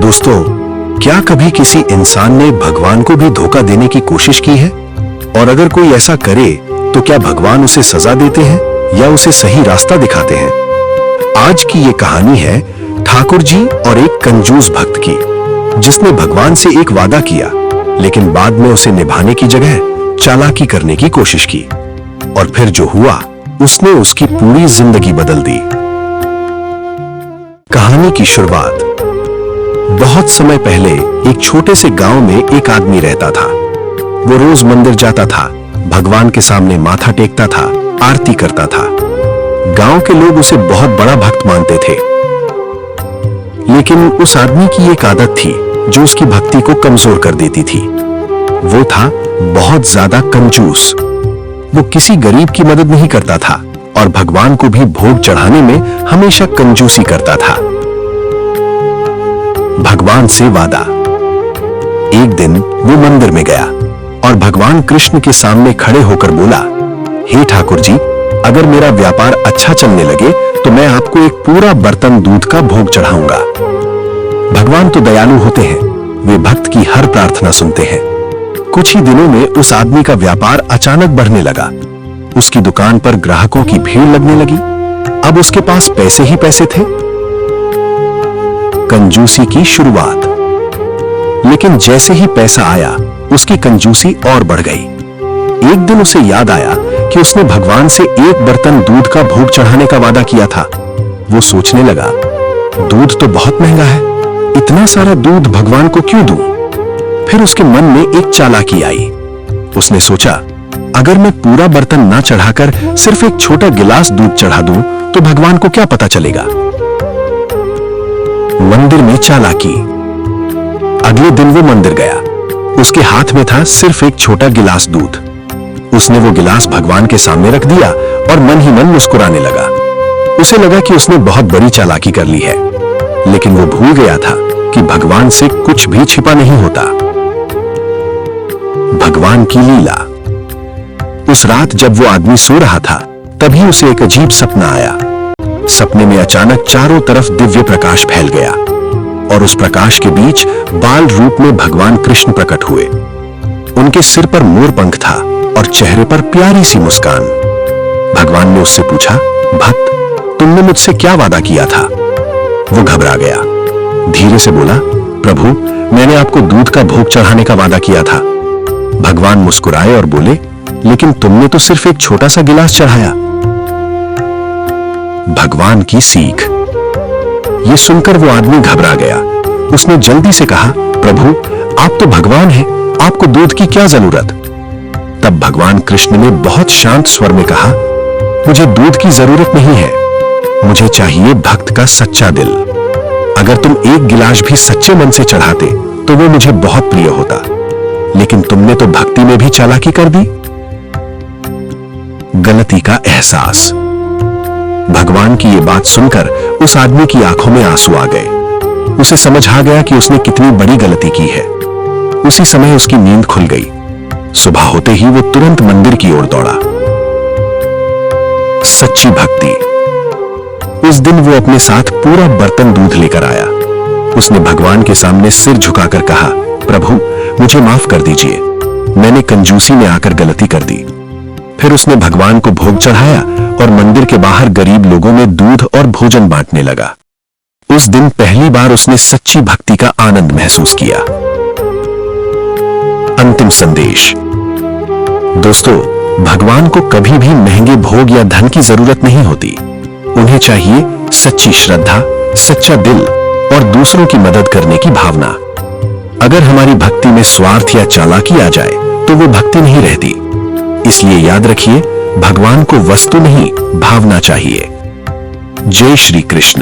दोस्तों, क्या कभी किसी इंसान ने भगवान को भी धोखा देने की कोशिश की है? और अगर कोई ऐसा करे तो क्या भगवान उसे सजा देते हैं या उसे सही रास्ता दिखाते हैं? आज की ये कहानी है ठाकुर जी और एक कंजूस भक्त की, जिसने भगवान से एक वादा किया लेकिन बाद में उसे निभाने की जगह चालाकी करने की कोशिश की, और फिर जो हुआ उसने उसकी पूरी जिंदगी बदल दी। कहानी की शुरुआत बहुत समय पहले एक छोटे से गांव में एक आदमी रहता था। वो रोज मंदिर जाता था, भगवान के सामने माथा टेकता था, आरती करता था। गांव के लोग उसे बहुत बड़ा भक्त मानते थे। लेकिन उस आदमी की एक आदत थी जो उसकी भक्ति को कमजोर कर देती थी। वो था बहुत ज्यादा कंजूस। वो किसी गरीब की मदद नहीं करता था और भगवान को भी भोग चढ़ाने में हमेशा कंजूसी करता था। भगवान से वादा। एक दिन वो मंदिर में गया और भगवान कृष्ण के सामने खड़े होकर बोला, हे ठाकुर जी, अगर मेरा व्यापार अच्छा चलने लगे तो मैं आपको एक पूरा बर्तन दूध का भोग चढ़ाऊंगा। भगवान तो दयालु होते हैं, वे भक्त की हर प्रार्थना सुनते हैं। कुछ ही दिनों में उस आदमी का व्यापार अचानक बढ़ने लगा। उसकी दुकान पर ग्राहकों की भीड़ लगने लगी। अब उसके पास पैसे ही पैसे थे। कंजूसी की शुरुआत। लेकिन जैसे ही पैसा आया, उसकी कंजूसी और बढ़ गई। एक दिन उसे याद आया कि उसने भगवान से एक बर्तन दूध का भोग चढ़ाने का वादा किया था। वो सोचने लगा, दूध तो बहुत महंगा है, इतना सारा दूध भगवान को क्यों दूं? फिर उसके मन में एक चालाकी आई। उसने सोचा, अगर मैं पूरा बर्तन ना चढ़ाकर सिर्फ एक छोटा गिलास दूध चढ़ा दूं तो भगवान को क्या पता चलेगा? मंदिर में चालाकी। अगले दिन वो मंदिर गया। उसके हाथ में था सिर्फ एक छोटा गिलास दूध। उसने वो गिलास भगवान के सामने रख दिया और मन ही मन मुस्कुराने लगा। उसे लगा कि उसने बहुत बड़ी चालाकी कर ली है, लेकिन वो भूल गया था कि भगवान से कुछ भी छिपा नहीं होता। भगवान की लीला। उस रात जब वो आदमी सो रहा था, तभी उसे एक अजीब सपना आया। सपने में अचानक चारों तरफ दिव्य प्रकाश फैल गया और उस प्रकाश के बीच बाल रूप में भगवान कृष्ण प्रकट हुए। उनके सिर पर मोर पंख था और चेहरे पर प्यारी सी मुस्कान। भगवान ने उससे पूछा, भक्त, तुमने मुझसे क्या वादा किया था? वो घबरा गया, धीरे से बोला, प्रभु, मैंने आपको दूध का भोग चढ़ाने का वादा किया था। भगवान मुस्कुराए और बोले, लेकिन तुमने तो सिर्फ एक छोटा सा गिलास चढ़ाया। भगवान की सीख। ये सुनकर वो आदमी घबरा गया। उसने जल्दी से कहा, प्रभु, आप तो भगवान हैं, आपको दूध की क्या जरूरत? तब भगवान कृष्ण ने बहुत शांत स्वर में कहा, मुझे दूध की जरूरत नहीं है, मुझे चाहिए भक्त का सच्चा दिल। अगर तुम एक गिलास भी सच्चे मन से चढ़ाते तो वो मुझे बहुत प्रिय होता, लेकिन तुमने तो भक्ति में भी चालाकी कर दी। गलती का एहसास। भगवान की ये बात सुनकर उस आदमी की आंखों में आंसू आ गए। उसे समझ आ गया कि उसने कितनी बड़ी गलती की है। उसी समय उसकी नींद खुल गई। सुबह होते ही वो तुरंत मंदिर की ओर दौड़ा। सच्ची भक्ति। उस दिन वो अपने साथ पूरा बर्तन दूध लेकर आया। उसने भगवान के सामने सिर झुकाकर कहा, प्रभु, मुझे माफ कर दीजिए, मैंने कंजूसी में आकर गलती कर दी। फिर उसने भगवान को भोग चढ़ाया और मंदिर के बाहर गरीब लोगों में दूध और भोजन बांटने लगा। उस दिन पहली बार उसने सच्ची भक्ति का आनंद महसूस किया। अंतिम संदेश। दोस्तों, भगवान को कभी भी महंगे भोग या धन की जरूरत नहीं होती। उन्हें चाहिए सच्ची श्रद्धा, सच्चा दिल और दूसरों की मदद करने की भावना। अगर हमारी भक्ति में स्वार्थ या चालाकी आ जाए तो वो भक्ति नहीं रहती। इसलिए याद रखिए, भगवान को वस्तु नहीं, भावना चाहिए। जय श्री कृष्ण।